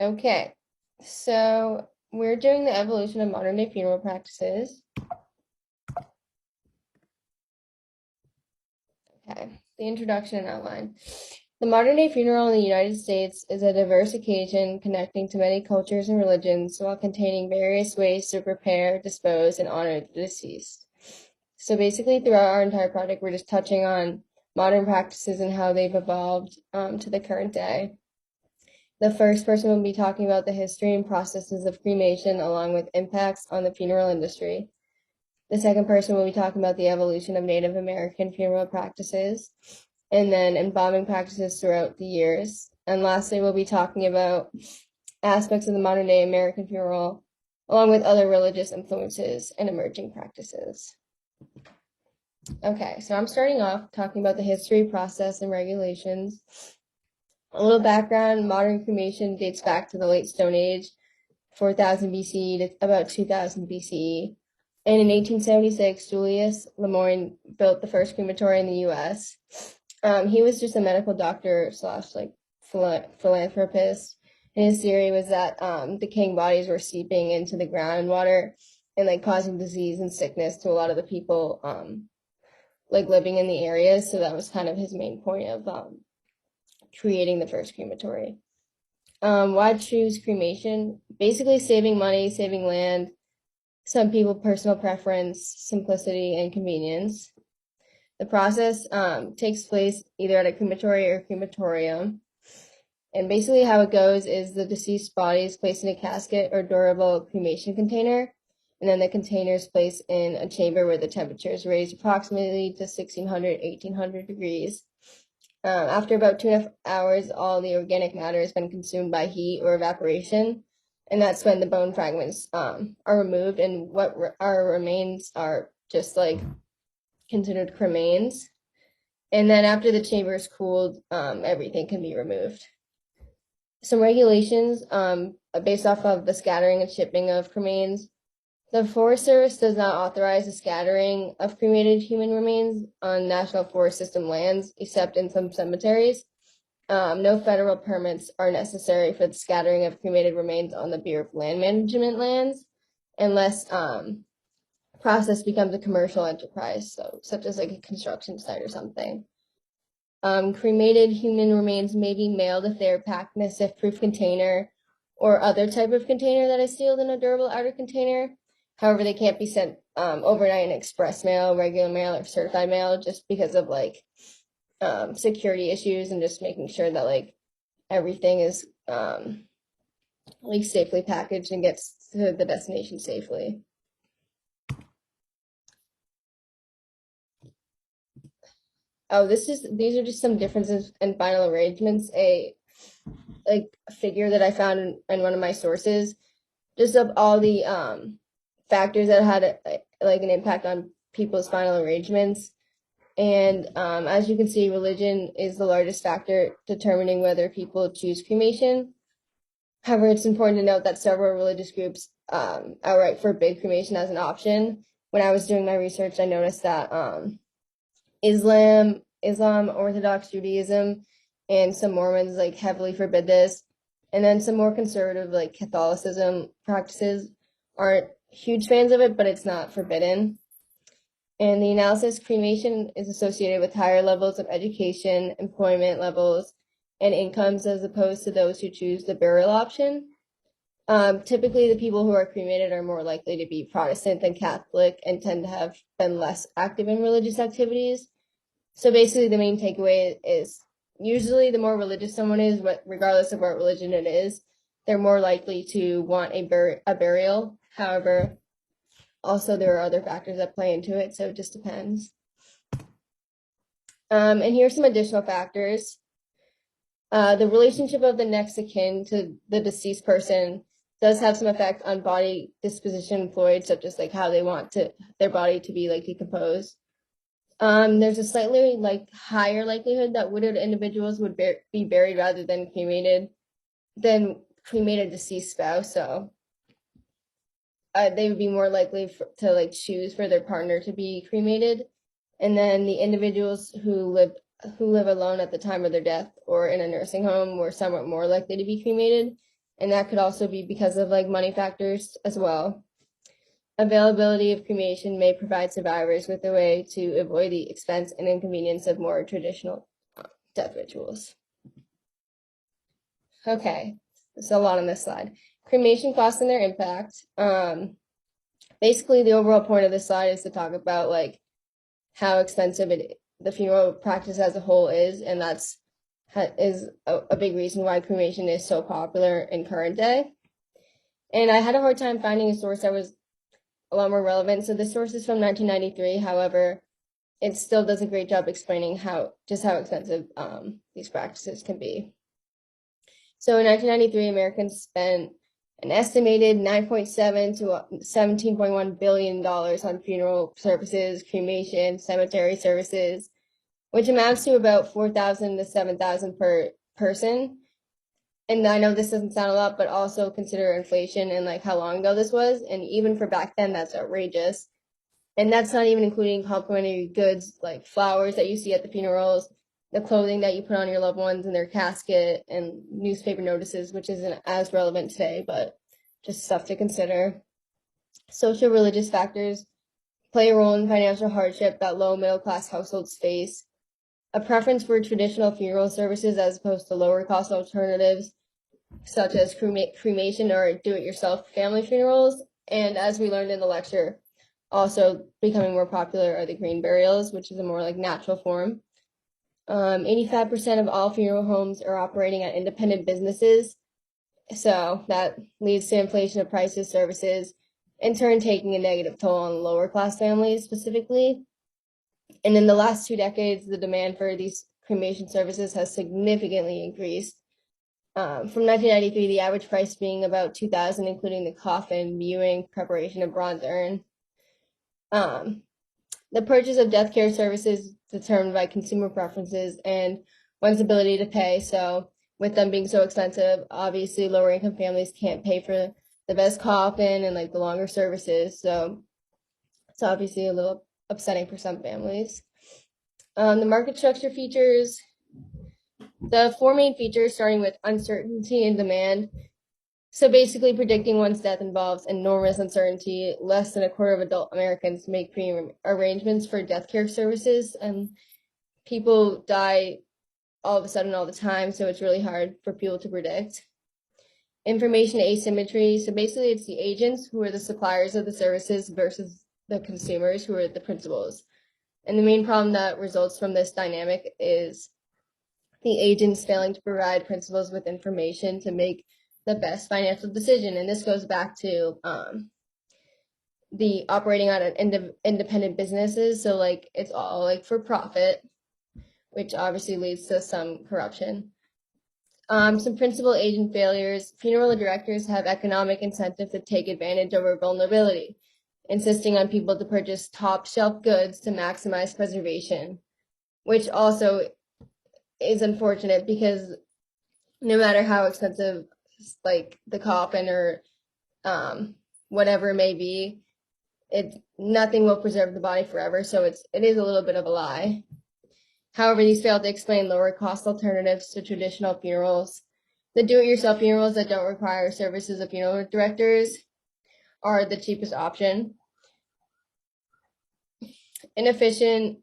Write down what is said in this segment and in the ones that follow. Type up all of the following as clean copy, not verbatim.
Okay, so we're doing the evolution of modern day funeral practices. Okay, the introduction and outline. The modern day funeral in the United States is a diverse occasion connecting to many cultures and religions while containing various ways to prepare, dispose, and honor the deceased. So basically, throughout our entire project, we're just touching on modern practices and how they've evolved to the current day. The first person will be talking about the history and processes of cremation, along with impacts on the funeral industry. The second person will be talking about the evolution of Native American funeral practices, and then embalming practices throughout the years. And lastly, we'll be talking about aspects of the modern day American funeral, along with other religious influences and emerging practices. Okay, so I'm starting off talking about the history, process, and regulations. A little background, modern cremation dates back to the late Stone Age, 4000 BC to about 2000 BCE. And in 1876, Julius Lemoyne built the first crematory in the U.S. He was just a medical doctor slash like philanthropist. And his theory was that decaying bodies were seeping into the groundwater and like causing disease and sickness to a lot of the people like living in the area. So that was kind of his main point of creating the first crematory. Why choose cremation? Basically saving money, saving land, some people personal preference, simplicity, and convenience. The process takes place either at a crematory or crematorium. And basically how it goes is the deceased body is placed in a casket or durable cremation container, and then the container is placed in a chamber where the temperature is raised approximately to 1600, 1800 degrees. After about 2.5 hours, all the organic matter has been consumed by heat or evaporation, and that's when the bone fragments are removed, and what our remains are just like considered cremains. And then after the chamber is cooled, everything can be removed. Some regulations based off of the scattering and shipping of cremains. The Forest Service does not authorize the scattering of cremated human remains on National Forest System lands, except in some cemeteries. No federal permits are necessary for the scattering of cremated remains on the Bureau of Land Management lands, unless process becomes a commercial enterprise, so such as like a construction site or something. Cremated human remains may be mailed if they are packed in a sift-proof container or other type of container that is sealed in a durable outer container. However, they can't be sent overnight in express mail, regular mail, or certified mail just because of like security issues and just making sure that like everything is like safely packaged and gets to the destination safely. Oh, these are just some differences in final arrangements. A figure that I found in one of my sources, just of all the factors that had like an impact on people's final arrangements. And as you can see, religion is the largest factor determining whether people choose cremation. However, it's important to note that several religious groups outright forbid cremation as an option. When I was doing my research, I noticed that Islam, Orthodox Judaism, and some Mormons like heavily forbid this. And then some more conservative like Catholicism practices aren't huge fans of it, but it's not forbidden. And the analysis, cremation is associated with higher levels of education, employment levels, and incomes as opposed to those who choose the burial option. Typically, the people who are cremated are more likely to be Protestant than Catholic and tend to have been less active in religious activities. So basically, the main takeaway is usually the more religious someone is, regardless of what religion it is, they're more likely to want a burial. However, also there are other factors that play into it, so it just depends. And here's some additional factors. The relationship of the next of kin to the deceased person does have some effect on body disposition employed, such as like how they want their body to be like decomposed. There's a slightly like higher likelihood that widowed individuals would be buried rather than cremated deceased spouse. So they would be more likely to like choose for their partner to be cremated. And then the individuals who live alone at the time of their death or in a nursing home were somewhat more likely to be cremated. and that could also be because of like money factors as well. Availability of cremation may provide survivors with a way to avoid the expense and inconvenience of more traditional death rituals. Okay, there's a lot on this slide. Cremation costs and their impact. Basically, the overall point of this slide is to talk about like how expensive the funeral practice as a whole is, and that's a big reason why cremation is so popular in current day. And I had a hard time finding a source that was a lot more relevant. So this source is from 1993. However, it still does a great job explaining how expensive these practices can be. So in 1993, Americans spent an estimated $9.7 to $17.1 billion on funeral services, cremation, cemetery services, which amounts to about $4,000 to $7,000 per person. And I know this doesn't sound a lot, but also consider inflation and like how long ago this was. And even for back then, that's outrageous. And that's not even including complimentary goods like flowers that you see at the funerals, the clothing that you put on your loved ones in their casket, and newspaper notices, which isn't as relevant today, but just stuff to consider. Social religious factors play a role in financial hardship that low middle class households face. A preference for traditional funeral services as opposed to lower cost alternatives, such as cremation or do-it-yourself family funerals. And as we learned in the lecture, also becoming more popular are the green burials, which is a more like natural form. 85% of all funeral homes are operating at independent businesses. So that leads to inflation of prices, services, in turn taking a negative toll on lower class families specifically. And in the last 2 decades, the demand for these cremation services has significantly increased. From 1993, the average price being about $2,000, including the coffin, viewing, preparation, and bronze urn. The purchase of death care services determined by consumer preferences and one's ability to pay. So with them being so expensive, obviously lower income families can't pay for the best coffin and like the longer services. So it's obviously a little upsetting for some families. The market structure features, the 4 main features, starting with uncertainty and demand. So basically, predicting one's death involves enormous uncertainty. Less than a quarter of adult Americans make pre-arrangements for death care services, and people die all of a sudden all the time, so it's really hard for people to predict. Information asymmetry. So basically, it's the agents who are the suppliers of the services versus the consumers who are the principals. And the main problem that results from this dynamic is the agents failing to provide principals with information to make the best financial decision. And this goes back to the operating on an independent businesses. So like it's all like for profit, which obviously leads to some corruption. Some principal agent failures. Funeral directors have economic incentive to take advantage over vulnerability, insisting on people to purchase top shelf goods to maximize preservation, which also is unfortunate because no matter how expensive like the coffin or whatever it may be, nothing will preserve the body forever. So it is a little bit of a lie. However, these fail to explain lower cost alternatives to traditional funerals. The do-it-yourself funerals that don't require services of funeral directors are the cheapest option. Inefficient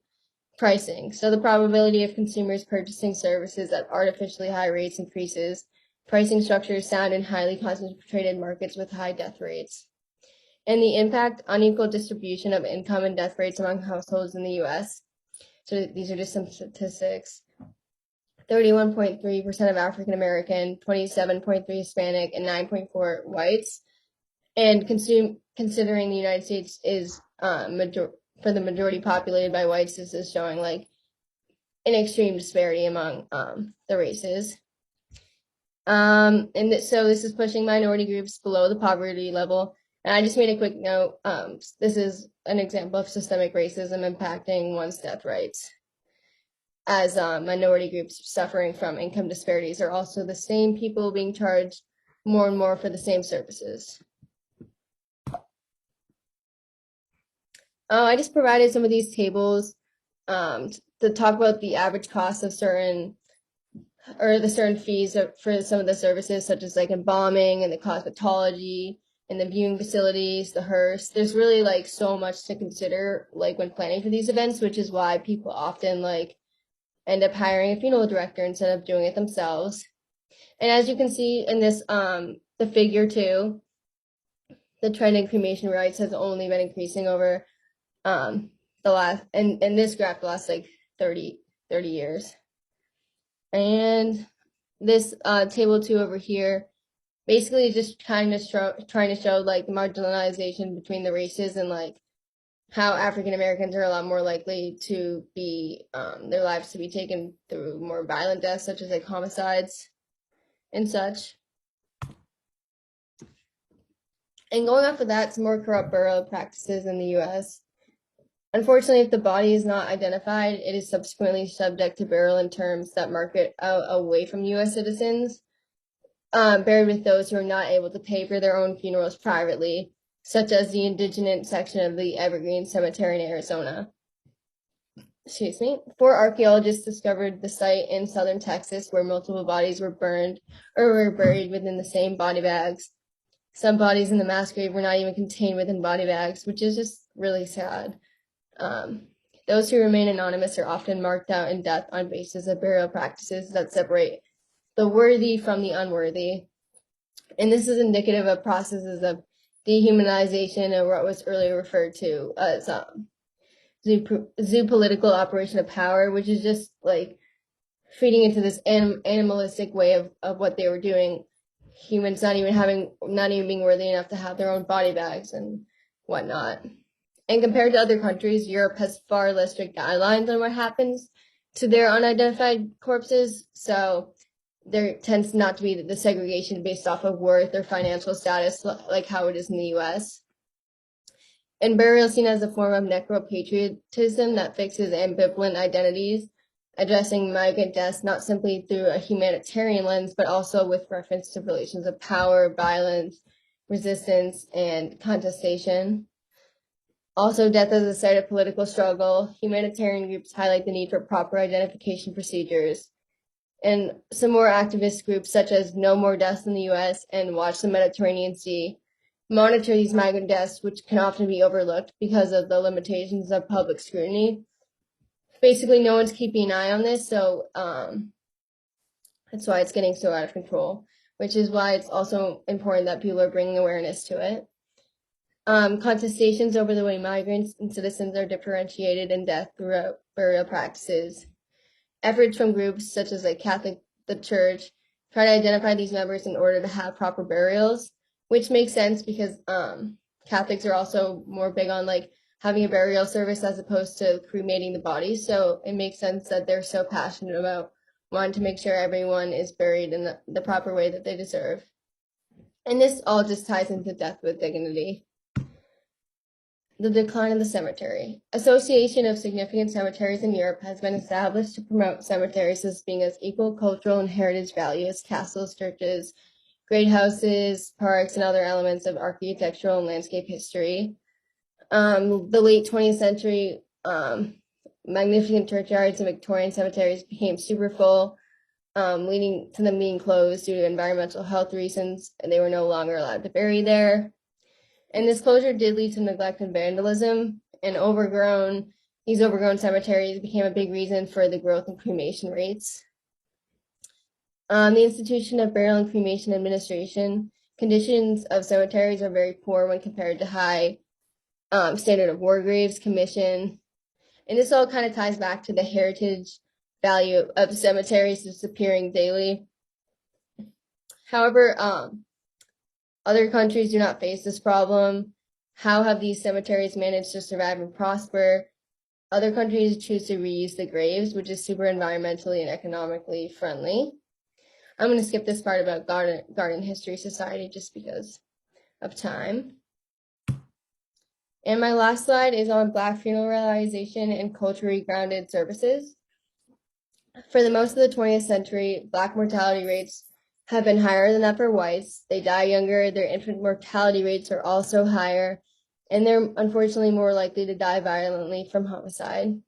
pricing. So the probability of consumers purchasing services at artificially high rates increases. Pricing structures sound in highly concentrated markets with high death rates. And the impact, unequal distribution of income and death rates among households in the US. So these are just some statistics. 31.3% of African American, 27.3% Hispanic, and 9.4% whites. And considering the United States is for the majority populated by whites, this is showing like an extreme disparity among the races. So this is pushing minority groups below the poverty level. And I just made a quick note. This is an example of systemic racism impacting one's death rights, as minority groups suffering from income disparities are also the same people being charged more and more for the same services. I just provided some of these tables to talk about the average cost of certain or the certain fees for some of the services, such as like embalming and the cosmetology and the viewing facilities, the hearse. There's really like so much to consider like when planning for these events, which is why people often like end up hiring a funeral director instead of doing it themselves. And as you can see in this the figure too, the trend in cremation rights has only been increasing over the last, and this graph, the last like 30 years. And this table 2 over here basically just trying to show like the marginalization between the races, and like how African Americans are a lot more likely to be their lives to be taken through more violent deaths, such as like homicides and such. And going off of that, some more corrupt burial practices in the U.S. Unfortunately, if the body is not identified, it is subsequently subject to burial in terms that mark it away from U.S. citizens, buried with those who are not able to pay for their own funerals privately, such as the indigenous section of the Evergreen Cemetery in Arizona. Excuse me. 4 archaeologists discovered the site in southern Texas where multiple bodies were burned or were buried within the same body bags. Some bodies in the mass grave were not even contained within body bags, which is just really sad. Those who remain anonymous are often marked out in death on basis of burial practices that separate the worthy from the unworthy. And this is indicative of processes of dehumanization and what was earlier referred to as zoopolitical operation of power, which is just like feeding into this animalistic way of what they were doing. Humans not even being worthy enough to have their own body bags and whatnot. And compared to other countries, Europe has far less strict guidelines on what happens to their unidentified corpses. So there tends not to be the segregation based off of worth or financial status like how it is in the US. And burial is seen as a form of necropatriotism that fixes ambivalent identities, addressing migrant deaths not simply through a humanitarian lens, but also with reference to relations of power, violence, resistance, and contestation. Also, death as a site of political struggle. Humanitarian groups highlight the need for proper identification procedures. And some more activist groups, such as No More Deaths in the US and Watch the Mediterranean Sea, monitor these migrant deaths, which can often be overlooked because of the limitations of public scrutiny. Basically, no one's keeping an eye on this, so that's why it's getting so out of control, which is why it's also important that people are bringing awareness to it. Contestations over the way migrants and citizens are differentiated in death through burial practices. Efforts from groups such as like Catholic, the Church, try to identify these members in order to have proper burials, which makes sense because Catholics are also more big on like having a burial service as opposed to cremating the body. So it makes sense that they're so passionate about wanting to make sure everyone is buried in the proper way that they deserve. And this all just ties into death with dignity. The decline of the cemetery. Association of significant cemeteries in Europe has been established to promote cemeteries as being as equal cultural and heritage value as castles, churches, great houses, parks, and other elements of architectural and landscape history. The late 20th century, magnificent churchyards and Victorian cemeteries became super full, leading to them being closed due to environmental health reasons, and they were no longer allowed to bury there. And this closure did lead to neglect and vandalism, and these overgrown cemeteries became a big reason for the growth in cremation rates. The institution of burial and cremation administration, conditions of cemeteries are very poor when compared to high standard of war graves commission. And this all kind of ties back to the heritage value of cemeteries disappearing daily. However, other countries do not face this problem. How have these cemeteries managed to survive and prosper? Other countries choose to reuse the graves, which is super environmentally and economically friendly. I'm going to skip this part about Garden History Society just because of time. And my last slide is on Black funeralization and culturally grounded services. For the most of the 20th century, Black mortality rates have been higher than that for whites. They die younger, their infant mortality rates are also higher, and they're unfortunately more likely to die violently from homicide.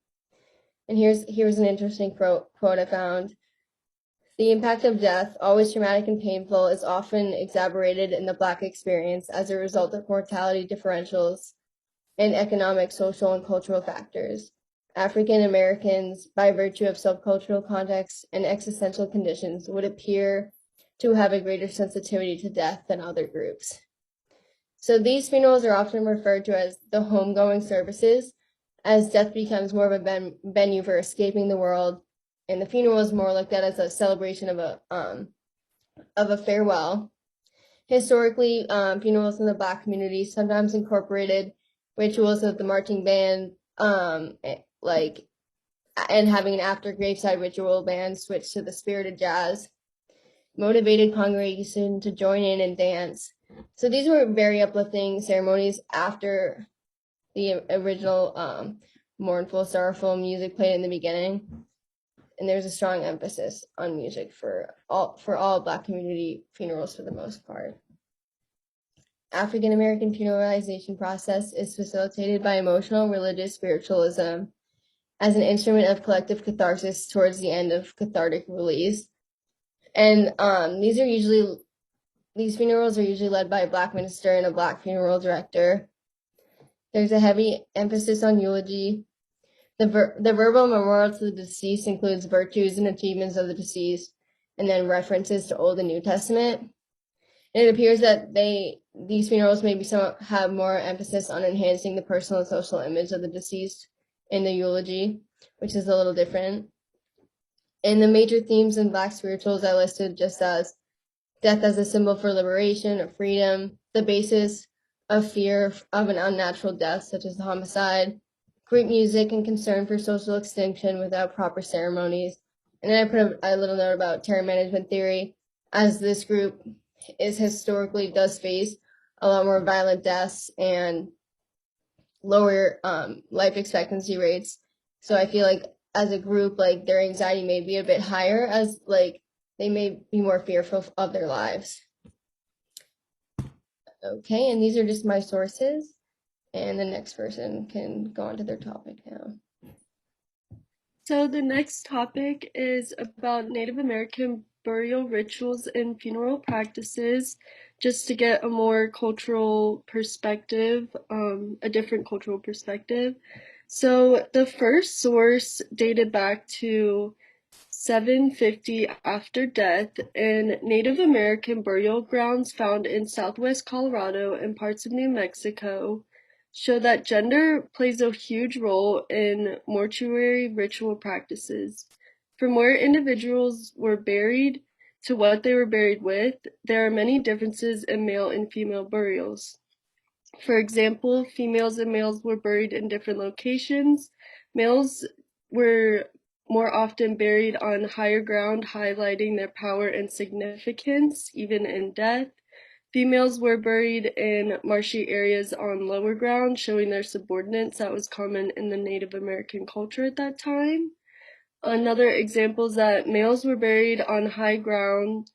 And here's an interesting quote I found. The impact of death, always traumatic and painful, is often exacerbated in the Black experience as a result of mortality differentials and economic, social, and cultural factors. African Americans, by virtue of subcultural context and existential conditions, would appear to have a greater sensitivity to death than other groups. So these funerals are often referred to as the homegoing services, as death becomes more of a venue for escaping the world, and the funeral is more looked at as a celebration of a farewell. Historically, funerals in the Black community sometimes incorporated rituals of the marching band, like, and having an after graveside ritual band switch to the spirited jazz, motivated congregation to join in and dance. So these were very uplifting ceremonies after the original mournful, sorrowful music played in the beginning. And there's a strong emphasis on music for all Black community funerals for the most part. African American funeralization process is facilitated by emotional, religious spiritualism as an instrument of collective catharsis towards the end of cathartic release. And these funerals are usually led by a Black minister and a Black funeral director. There's a heavy emphasis on eulogy. The verbal memorial to the deceased includes virtues and achievements of the deceased, and then references to Old and New Testament. And it appears that these funerals maybe have more emphasis on enhancing the personal and social image of the deceased in the eulogy, which is a little different. And the major themes in Black spirituals I listed just as death as a symbol for liberation or freedom, the basis of fear of an unnatural death, such as homicide, great music and concern for social extinction without proper ceremonies. And then I put a little note about terror management theory, as this group historically does face a lot more violent deaths and lower life expectancy rates. So I feel like as a group, like their anxiety may be a bit higher, as like they may be more fearful of their lives. Okay, and these are just my sources, and the next person can go on to their topic now. So the next topic is about Native American burial rituals and funeral practices, just to get a more cultural perspective, a different cultural perspective. So the first source dated back to 750 after death, in Native American burial grounds found in southwest Colorado and parts of New Mexico show that gender plays a huge role in mortuary ritual practices. From where individuals were buried to what they were buried with, there are many differences in male and female burials. For example, females and males were buried in different locations. Males were more often buried on higher ground, highlighting their power and significance, even in death. Females were buried in marshy areas on lower ground, showing their subordinates that was common in the Native American culture at that time. Another example is that males were buried on high ground,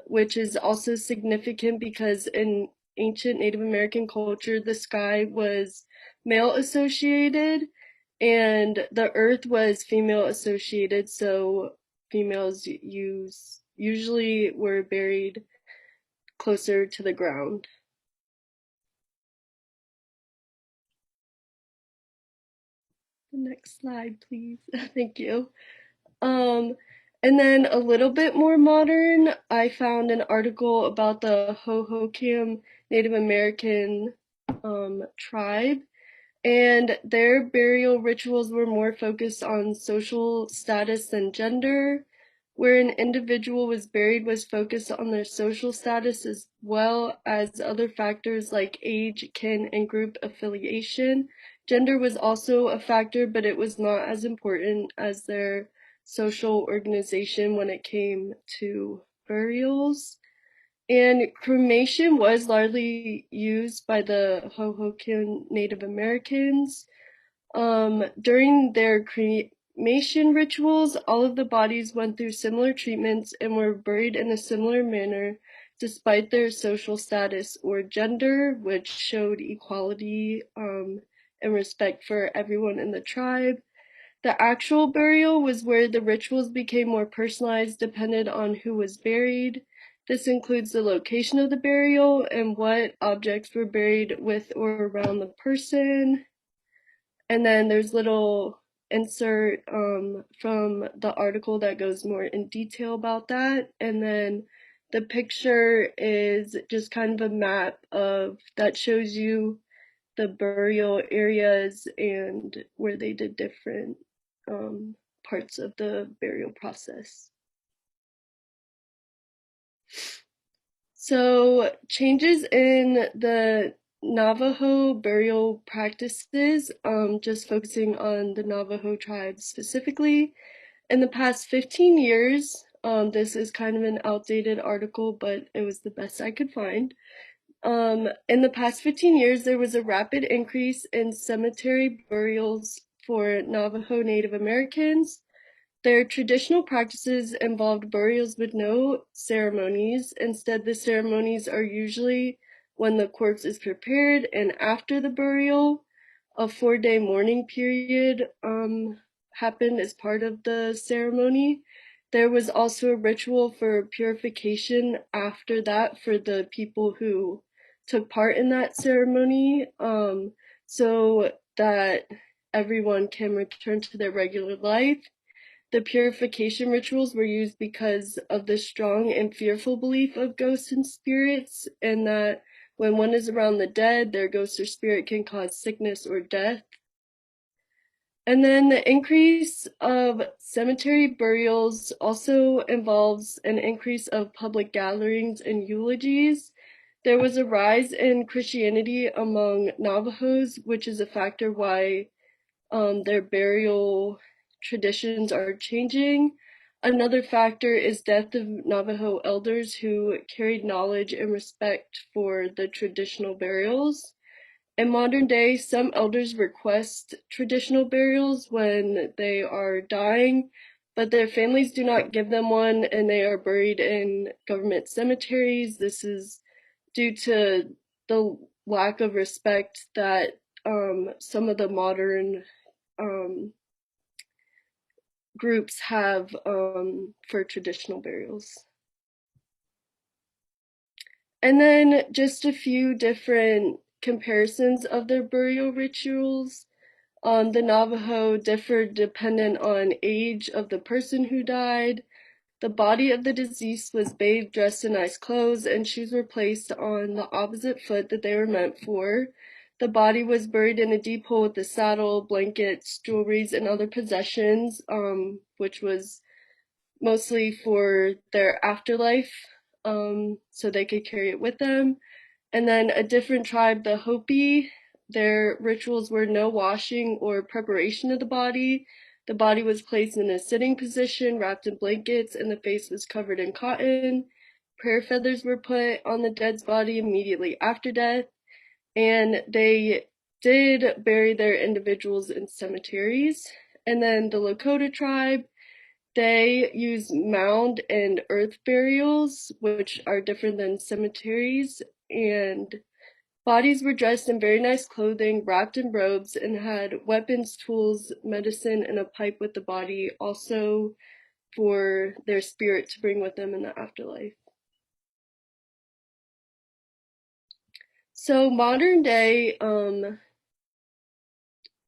which is also significant because in ancient Native American culture, the sky was male associated and the earth was female associated, so females usually were buried closer to the ground. The next slide, please. Thank you. Um, and then a little bit more modern, I found an article about the Hohokam Native American tribe, and their burial rituals were more focused on social status than gender. Where an individual was buried was focused on their social status as well as other factors like age, kin, and group affiliation. Gender was also a factor, but it was not as important as their social organization when it came to burials. And cremation was largely used by the Hohokam Native Americans. During their cremation rituals, all of the bodies went through similar treatments and were buried in a similar manner, despite their social status or gender, which showed equality and respect for everyone in the tribe. The actual burial was where the rituals became more personalized, depended on who was buried. This includes the location of the burial and what objects were buried with or around the person. And then there's little insert from the article that goes more in detail about that. And then the picture is just kind of a map of that shows you the burial areas and where they did different parts of the burial process. So changes in the Navajo burial practices, just focusing on the Navajo tribe specifically. In the past 15 years, this is kind of an outdated article, but it was the best I could find. In the past 15 years, there was a rapid increase in cemetery burials for Navajo Native Americans. Their traditional practices involved burials with no ceremonies. Instead, the ceremonies are usually when the corpse is prepared and after the burial. A 4-day mourning period happened as part of the ceremony. There was also a ritual for purification after that for the people who took part in that ceremony, so that everyone can return to their regular life. The purification rituals were used because of the strong and fearful belief of ghosts and spirits, and that when one is around the dead, their ghost or spirit can cause sickness or death. And then the increase of cemetery burials also involves an increase of public gatherings and eulogies. There was a rise in Christianity among Navajos, which is a factor why their burial traditions are changing. Another factor is death of Navajo elders who carried knowledge and respect for the traditional burials. In modern day, some elders request traditional burials when they are dying, but their families do not give them one and they are buried in government cemeteries. This is due to the lack of respect that some of the modern groups have for traditional burials. And then just a few different comparisons of their burial rituals. The Navajo differed dependent on age of the person who died. The body of the deceased was bathed, dressed in nice clothes, and shoes were placed on the opposite foot that they were meant for. The body was buried in a deep hole with the saddle, blankets, jewelries, and other possessions, which was mostly for their afterlife, so they could carry it with them. And then a different tribe, the Hopi, their rituals were no washing or preparation of the body. The body was placed in a sitting position, wrapped in blankets, and the face was covered in cotton. Prayer feathers were put on the dead's body immediately after death, and they did bury their individuals in cemeteries. And then the Lakota tribe, they use mound and earth burials, which are different than cemeteries, and bodies were dressed in very nice clothing, wrapped in robes, and had weapons, tools, medicine, and a pipe with the body, also for their spirit to bring with them in the afterlife. So modern day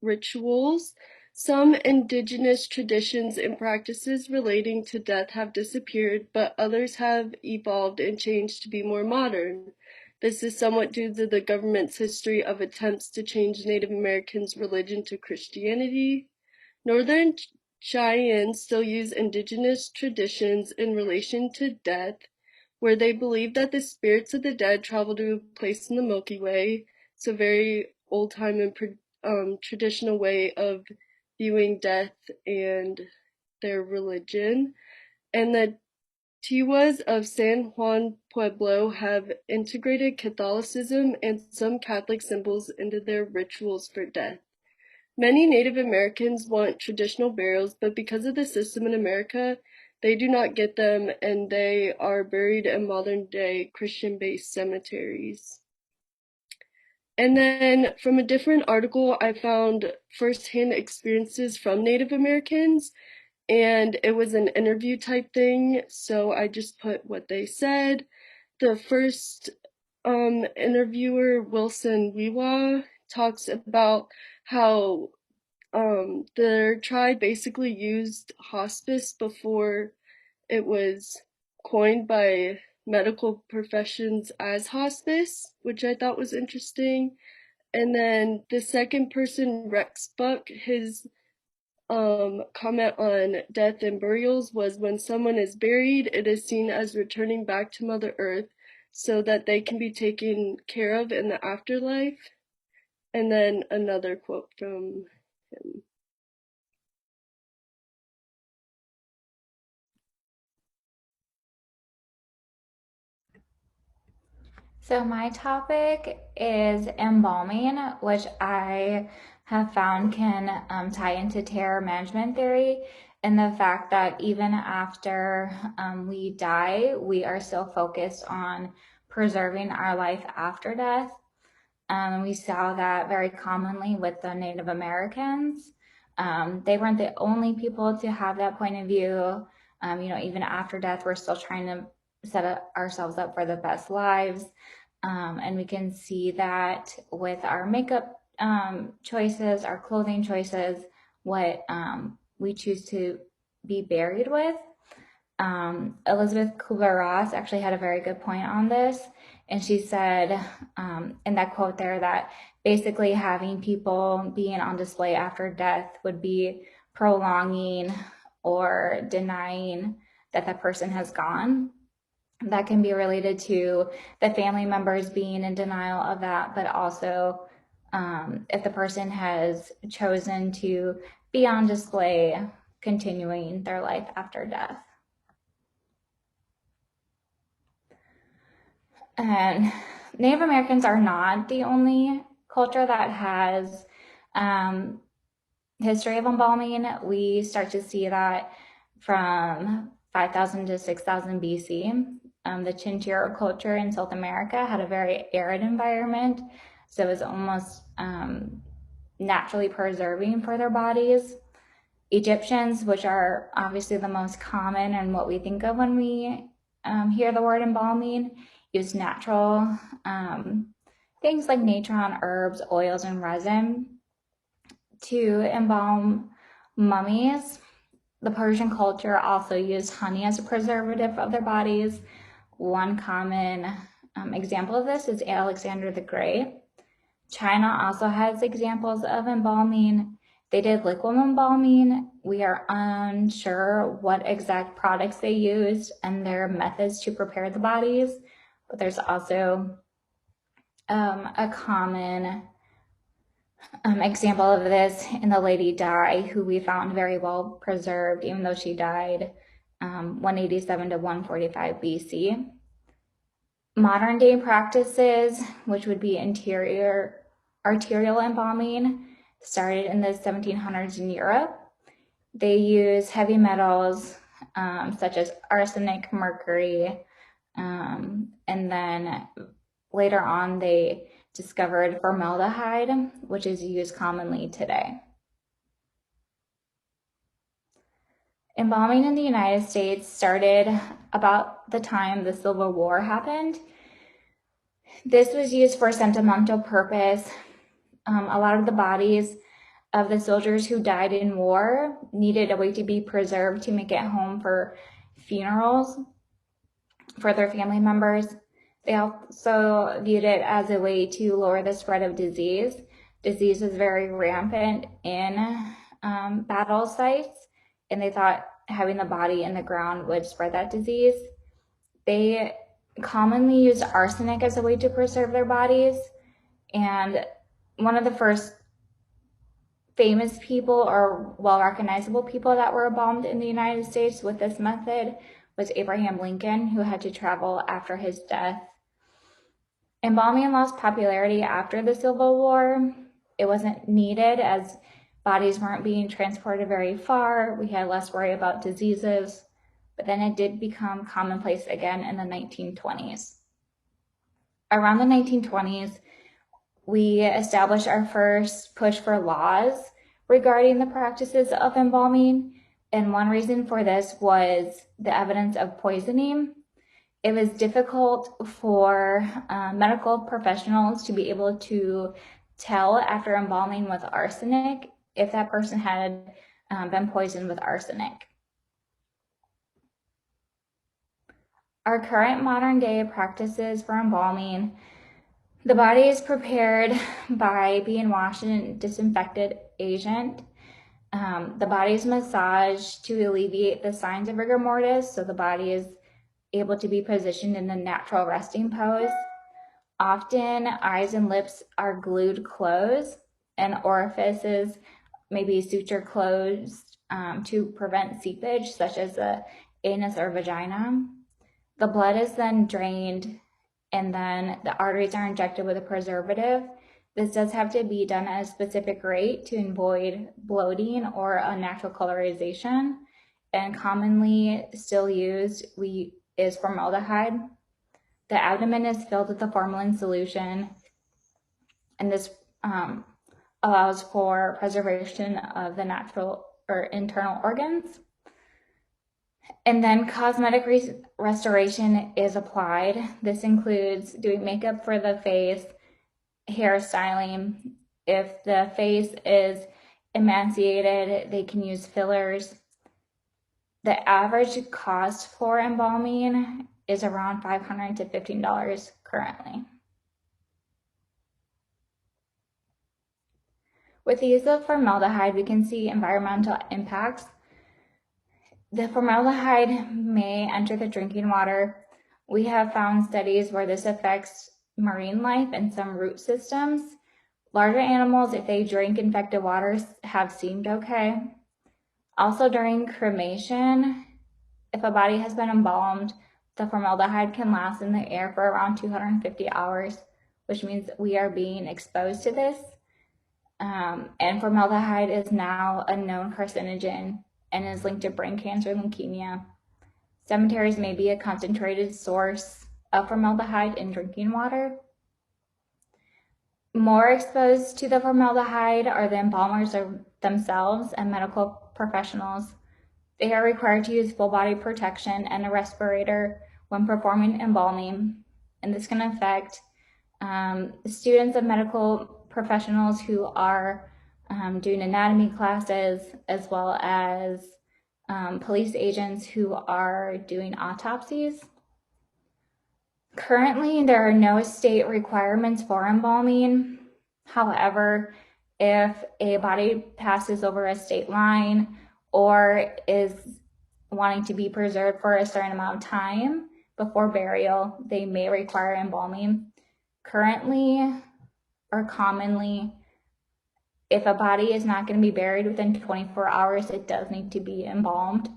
rituals, some indigenous traditions and practices relating to death have disappeared, but others have evolved and changed to be more modern. This is somewhat due to the government's history of attempts to change Native Americans' religion to Christianity. Northern Cheyennes still use indigenous traditions in relation to death, where they believe that the spirits of the dead travel to a place in the Milky Way. It's a very old time and traditional way of viewing death and their religion. And the Tiwas of San Juan Pueblo have integrated Catholicism and some Catholic symbols into their rituals for death. Many Native Americans want traditional burials, but because of the system in America, they do not get them, and they are buried in modern-day Christian-based cemeteries. And then from a different article, I found firsthand experiences from Native Americans, and it was an interview type thing, so I just put what they said. The first interviewer, Wilson Wiwa, talks about how their tribe basically used hospice before it was coined by medical professions as hospice, which I thought was interesting. And then the second person, Rex Buck, his comment on death and burials was when someone is buried, it is seen as returning back to Mother Earth so that they can be taken care of in the afterlife. And then another quote from him. So my topic is embalming, which I have found can tie into terror management theory and the fact that even after we die, we are still focused on preserving our life after death. We saw that very commonly with the Native Americans. They weren't the only people to have that point of view. Even after death, we're still trying to set ourselves up for the best lives. And we can see that with our makeup choices, our clothing choices, what we choose to be buried with. Elizabeth Kubler-Ross actually had a very good point on this. And she said in that quote there that basically having people being on display after death would be prolonging or denying that the person has gone. That can be related to the family members being in denial of that, but also if the person has chosen to be on display, continuing their life after death. And Native Americans are not the only culture that has history of embalming. We start to see that from 5,000 to 6,000 BC. The Chinchilla culture in South America had a very arid environment, so it was almost naturally preserving for their bodies. Egyptians, which are obviously the most common and what we think of when we hear the word embalming, use natural things like natron, herbs, oils, and resin to embalm mummies. The Persian culture also used honey as a preservative of their bodies. One common example of this is Alexander the Great. China also has examples of embalming. They did liquid embalming. We are unsure what exact products they used and their methods to prepare the bodies, but there's also a common example of this in the Lady Di, who we found very well preserved, even though she died 187 to 145 BC. Modern day practices, which would be arterial embalming, started in the 1700s in Europe. They use heavy metals such as arsenic, mercury, and then later on they discovered formaldehyde, which is used commonly today. Embalming in the United States started about the time the Civil War happened. This was used for sentimental purpose. A lot of the bodies of the soldiers who died in war needed a way to be preserved to make it home for funerals for their family members. They also viewed it as a way to lower the spread of disease. Disease was very rampant in battle sites, and they thought having the body in the ground would spread that disease. They commonly used arsenic as a way to preserve their bodies, and one of the first famous people or well-recognizable people that were embalmed in the United States with this method was Abraham Lincoln, who had to travel after his death. Embalming lost popularity after the Civil War. It wasn't needed as bodies weren't being transported very far. We had less worry about diseases, but then it did become commonplace again in the 1920s. Around the 1920s, we established our first push for laws regarding the practices of embalming. And one reason for this was the evidence of poisoning. It was difficult for medical professionals to be able to tell after embalming with arsenic if that person had been poisoned with arsenic. Our current modern day practices for embalming, the body is prepared by being washed in a disinfected agent. The body is massaged to alleviate the signs of rigor mortis, so the body is able to be positioned in a natural resting pose. Often, eyes and lips are glued closed, and orifices may be suture closed to prevent seepage, such as the anus or vagina. The blood is then drained, and then the arteries are injected with a preservative. This does have to be done at a specific rate to avoid bloating or unnatural colorization. And commonly still used is formaldehyde. The abdomen is filled with the formalin solution, and this allows for preservation of the natural or internal organs. And then cosmetic restoration is applied. This includes doing makeup for the face, hairstyling. If the face is emaciated, they can use fillers. The average cost for embalming is around $500 to $15 currently. With the use of formaldehyde, we can see environmental impacts. The formaldehyde may enter the drinking water. We have found studies where this affects marine life and some root systems. Larger animals, if they drink infected waters, have seemed okay. Also during cremation, if a body has been embalmed, the formaldehyde can last in the air for around 250 hours, which means we are being exposed to this. And formaldehyde is now a known carcinogen and is linked to brain cancer and leukemia. Cemeteries may be a concentrated source of formaldehyde in drinking water. More exposed to the formaldehyde are the embalmers themselves and medical professionals. They are required to use full body protection and a respirator when performing embalming, and this can affect students of medical professionals who are doing anatomy classes, as well as police agents who are doing autopsies. Currently, there are no state requirements for embalming. However, if a body passes over a state line or is wanting to be preserved for a certain amount of time before burial, they may require embalming. Currently, or commonly, if a body is not going to be buried within 24 hours, it does need to be embalmed.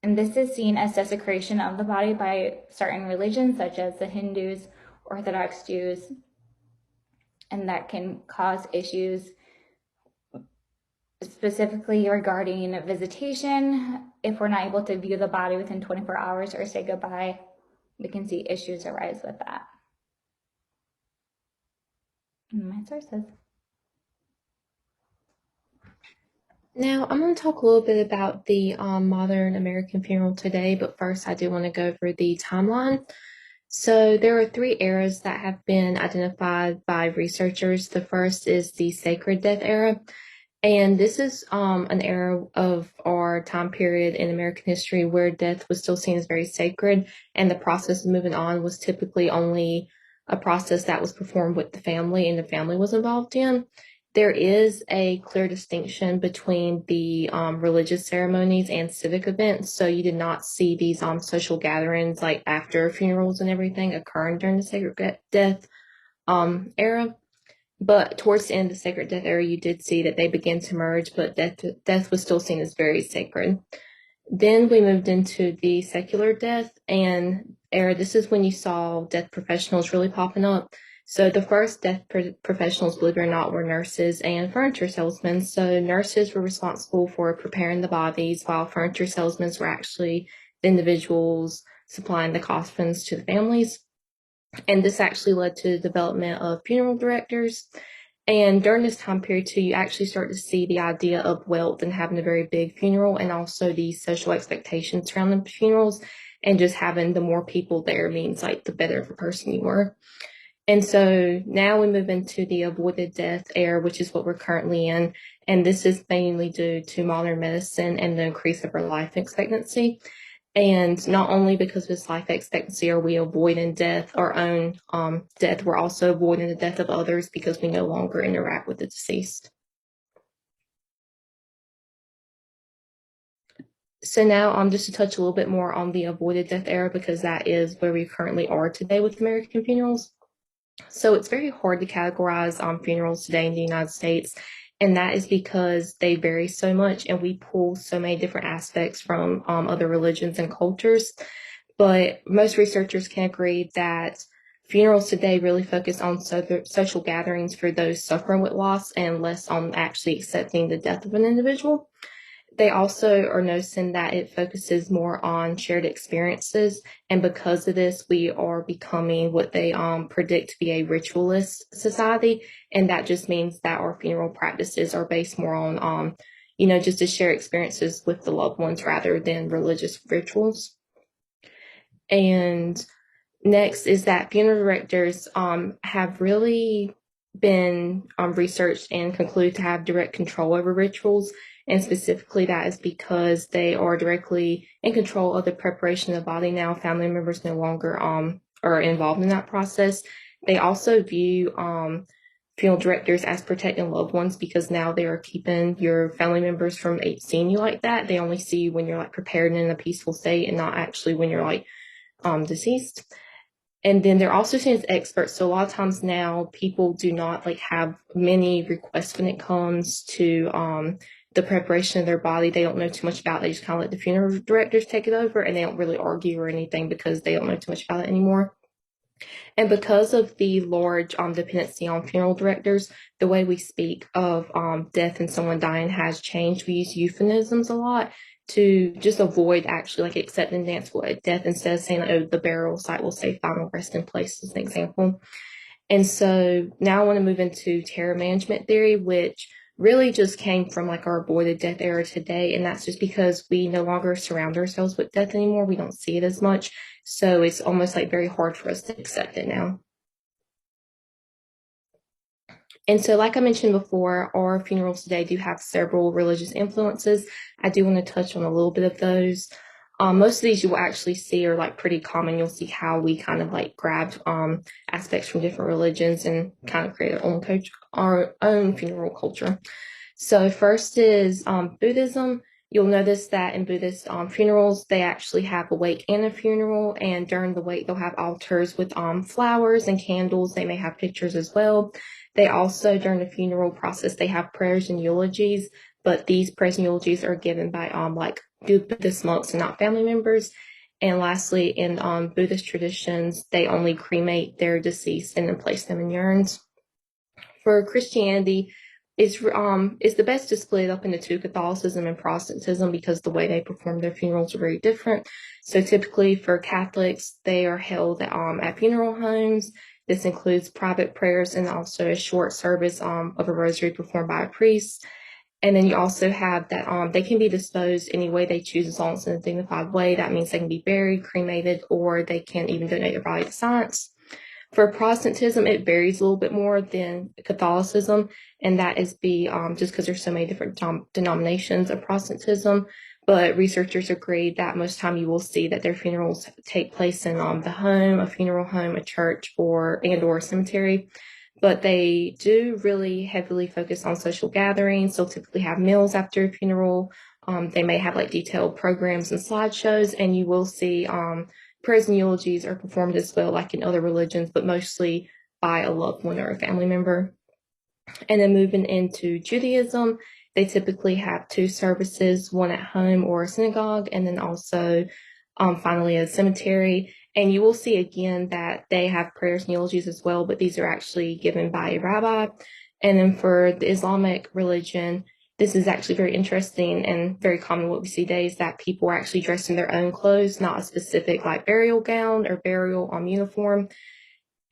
And this is seen as desecration of the body by certain religions, such as the Hindus, Orthodox Jews, and that can cause issues specifically regarding visitation. If we're not able to view the body within 24 hours or say goodbye, we can see issues arise with that. My sources. Now, I'm going to talk a little bit about the modern American funeral today, but first I do want to go over the timeline. So there are three eras that have been identified by researchers. The first is the sacred death era, and this is an era of our time period in American history where death was still seen as very sacred, and the process of moving on was typically only a process that was performed with the family and the family was involved in. There is a clear distinction between the religious ceremonies and civic events. So you did not see these social gatherings like after funerals and everything occurring during the sacred death era. But towards the end of the sacred death era, you did see that they began to merge, but death was still seen as very sacred. Then we moved into the secular death and era. This is when you saw death professionals really popping up. So the first death professionals, believe it or not, were nurses and furniture salesmen. So nurses were responsible for preparing the bodies, while furniture salesmen were actually the individuals supplying the coffins to the families. And this actually led to the development of funeral directors. And during this time period too, you actually start to see the idea of wealth and having a very big funeral, and also the social expectations surrounding funerals, and just having the more people there means like the better of a person you were. And so now we move into the avoided death era, which is what we're currently in. And this is mainly due to modern medicine and the increase of our life expectancy. And not only because of this life expectancy are we avoiding death, our own death, we're also avoiding the death of others because we no longer interact with the deceased. So now just to touch a little bit more on the avoided death era, because that is where we currently are today with American funerals. So it's very hard to categorize funerals today in the United States, and that is because they vary so much and we pull so many different aspects from other religions and cultures. But most researchers can agree that funerals today really focus on social gatherings for those suffering with loss and less on actually accepting the death of an individual. They also are noticing that it focuses more on shared experiences, and because of this, we are becoming what they predict to be a ritualist society, and that just means that our funeral practices are based more on, just to share experiences with the loved ones rather than religious rituals. And next is that funeral directors have really been researched and concluded to have direct control over rituals. And specifically, that is because they are directly in control of the preparation of the body now. Family members no longer are involved in that process. They also view funeral directors as protecting loved ones because now they are keeping your family members from seeing you like that. They only see you when you're like prepared and in a peaceful state, and not actually when you're like deceased. And then they're also seen as experts. So a lot of times now people do not like have many requests when it comes to the preparation of their body. They don't know too much about it. They just kind of let the funeral directors take it over, and they don't really argue or anything because they don't know too much about it anymore. And because of the large dependency on funeral directors, the way we speak of death and someone dying has changed. We use euphemisms a lot to just avoid actually like accepting the answer death, instead of saying like, oh, the burial site will say final resting place as an example. And so now I want to move into terror management theory, which really just came from like our avoided death era today. And that's just because we no longer surround ourselves with death anymore. We don't see it as much. So it's almost like very hard for us to accept it now. And so, like I mentioned before, our funerals today do have several religious influences. I do want to touch on a little bit of those. Most of these you will actually see are like pretty common. You'll see how we kind of like grabbed aspects from different religions and kind of create our own funeral culture. So first is Buddhism. You'll notice that in Buddhist funerals, they actually have a wake and a funeral, and during the wake, they'll have altars with flowers and candles. They may have pictures as well. They also, during the funeral process, they have prayers and eulogies, but these prayers and eulogies are given by like Buddhist monks and not family members. And lastly, in Buddhist traditions, they only cremate their deceased and then place them in urns. For Christianity, it's the best to split up into two, Catholicism and Protestantism, because the way they perform their funerals are very different. So typically for Catholics, they are held at funeral homes. This includes private prayers and also a short service of a rosary performed by a priest. And then you also have that they can be disposed any way they choose as long as in a dignified way. That means they can be buried, cremated, or they can even donate their body to science. For Protestantism, it varies a little bit more than Catholicism, and that is just because there's so many different denominations of Protestantism. But researchers agree that most time you will see that their funerals take place in the home, a funeral home, a church, or a cemetery. But they do really heavily focus on social gatherings. They'll typically have meals after a funeral. They may have like detailed programs and slideshows, and you will see prayers and eulogies are performed as well, like in other religions, but mostly by a loved one or a family member. And then moving into Judaism, they typically have two services, one at home or a synagogue, and then also finally a cemetery. And you will see again that they have prayers and eulogies as well, but these are actually given by a rabbi. And then for the Islamic religion, this is actually very interesting and very common. What we see today is that people are actually dressed in their own clothes, not a specific like burial gown or burial uniform.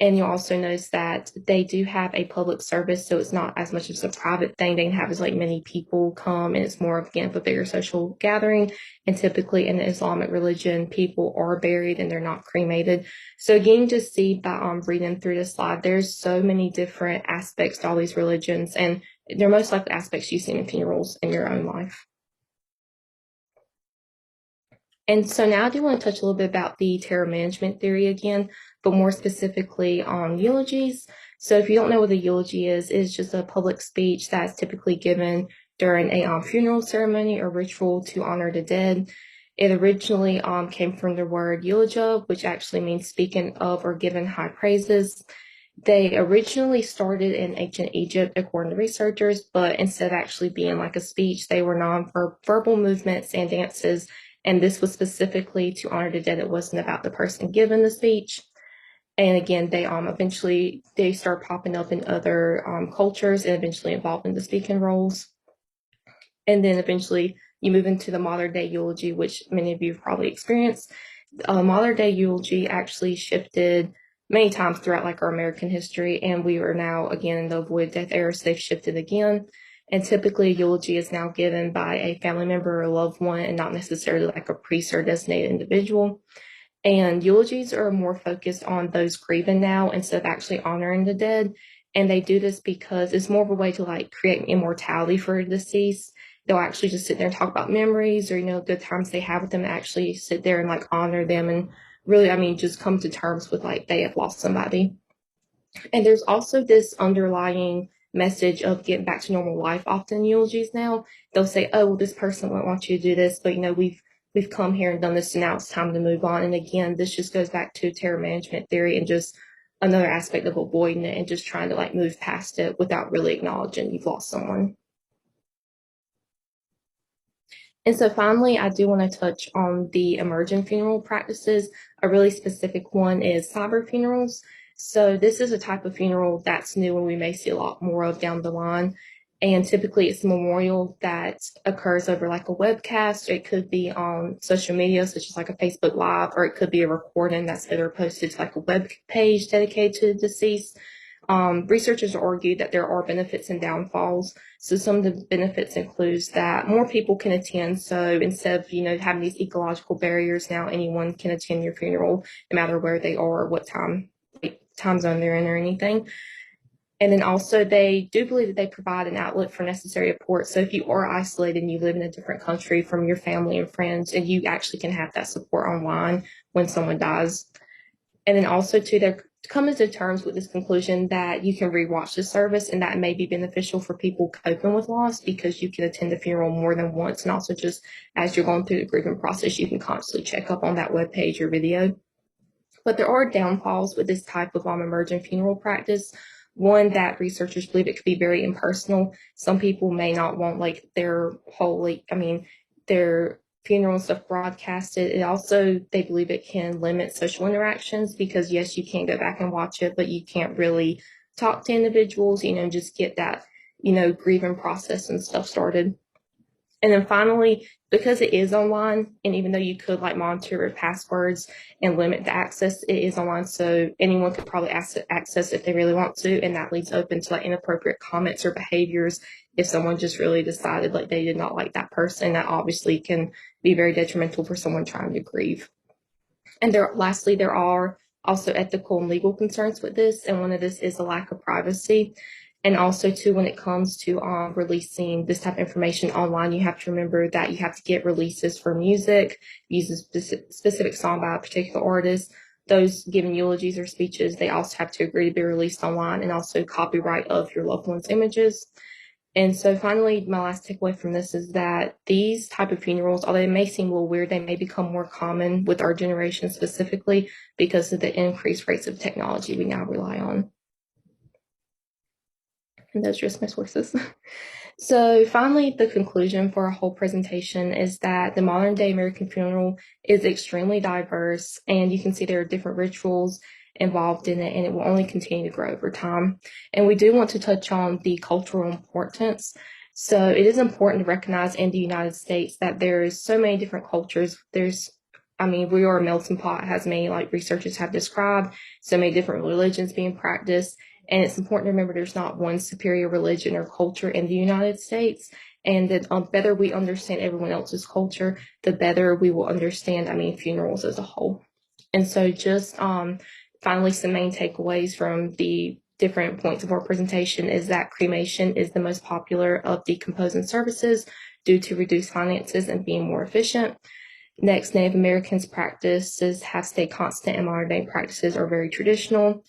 And you'll also notice that they do have a public service, so it's not as much as a private thing. They can have as like many people come, and it's more of, again, of a bigger social gathering. And typically in the Islamic religion, people are buried and they're not cremated. So again, you just see by reading through the slide, there's so many different aspects to all these religions, and they're most likely aspects you see in funerals in your own life. And so now I do want to touch a little bit about the terror management theory again, but more specifically on eulogies. So if you don't know what a eulogy is, it's just a public speech that's typically given during a funeral ceremony or ritual to honor the dead. It originally came from the word eulogia, which actually means speaking of or giving high praises. They originally started in ancient Egypt, according to researchers, but instead of actually being like a speech, they were non-verbal movements and dances, and this was specifically to honor the dead. It wasn't about the person giving the speech. And again, they eventually start popping up in other cultures and eventually involved in the speaking roles. And then eventually you move into the modern day eulogy, which many of you have probably experienced. Modern day eulogy actually shifted many times throughout like our American history, and we are now again in the avoid death era, so they've shifted again. And typically a eulogy is now given by a family member or loved one and not necessarily like a priest or designated individual. And eulogies are more focused on those grieving now instead of actually honoring the dead. And they do this because it's more of a way to like create immortality for the deceased. They'll actually just sit there and talk about memories or, good times they have with them, and actually sit there and like honor them and really, just come to terms with like they have lost somebody. And there's also this underlying message of getting back to normal life. Often eulogies now, they'll say, oh, well, this person won't want you to do this, but we've come here and done this, and now it's time to move on. And again, this just goes back to terror management theory and just another aspect of avoiding it and just trying to like move past it without really acknowledging you've lost someone. And so finally, I do want to touch on the emerging funeral practices. A really specific one is cyber funerals. So this is a type of funeral that's new and we may see a lot more of down the line. And typically it's a memorial that occurs over like a webcast, or it could be on social media, such as like a Facebook Live, or it could be a recording that's later posted to like a web page dedicated to the deceased. Researchers argue that there are benefits and downfalls. So some of the benefits includes that more people can attend. So instead of, having these ecological barriers, now anyone can attend your funeral, no matter where they are, what time zone they're in or anything. And then also they do believe that they provide an outlet for necessary support. So if you are isolated and you live in a different country from your family and friends, and you actually can have that support online when someone dies. And then also too, they're coming to terms with this conclusion that you can rewatch the service, and that may be beneficial for people coping with loss because you can attend the funeral more than once. And also just as you're going through the grieving process, you can constantly check up on that webpage or video. But there are downfalls with this type of emergent funeral practice. One, that researchers believe it could be very impersonal. Some people may not want like their their funeral and stuff broadcasted. It also, they believe it can limit social interactions because yes, you can go back and watch it, but you can't really talk to individuals, just get that, grieving process and stuff started. And then finally, because it is online, and even though you could like monitor your passwords and limit the access, it is online, so anyone could probably access if they really want to, and that leaves open to like inappropriate comments or behaviors if someone just really decided like they did not like that person. That obviously can be very detrimental for someone trying to grieve. And lastly, there are also ethical and legal concerns with this, and one of this is a lack of privacy. And also too, when it comes to releasing this type of information online, you have to remember that you have to get releases for music, use a specific song by a particular artist. Those giving eulogies or speeches, they also have to agree to be released online, and also copyright of your loved one's images. And so finally, my last takeaway from this is that these type of funerals, although they may seem a little weird, they may become more common with our generation specifically because of the increased rates of technology we now rely on. And those are just my sources. So finally, the conclusion for our whole presentation is that the modern day American funeral is extremely diverse, and you can see there are different rituals involved in it, and it will only continue to grow over time. And we do want to touch on the cultural importance. So it is important to recognize in the United States that there is so many different cultures. There's I mean, we are a melting pot, as many like researchers have described, so many different religions being practiced. And it's important to remember there's not one superior religion or culture in the United States. And that the better we understand everyone else's culture, the better we will understand, I mean, funerals as a whole. And so just finally, some main takeaways from the different points of our presentation is that cremation is the most popular of decomposing services due to reduced finances and being more efficient. Next, Native Americans' practices have stayed constant and modern day practices are very traditional.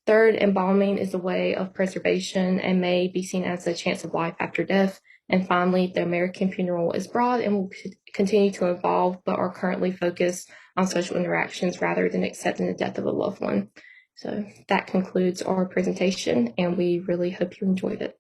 Third, embalming is a way of preservation and may be seen as a chance of life after death. And finally, the American funeral is broad and will continue to evolve, but are currently focused on social interactions rather than accepting the death of a loved one. So that concludes our presentation, and we really hope you enjoyed it.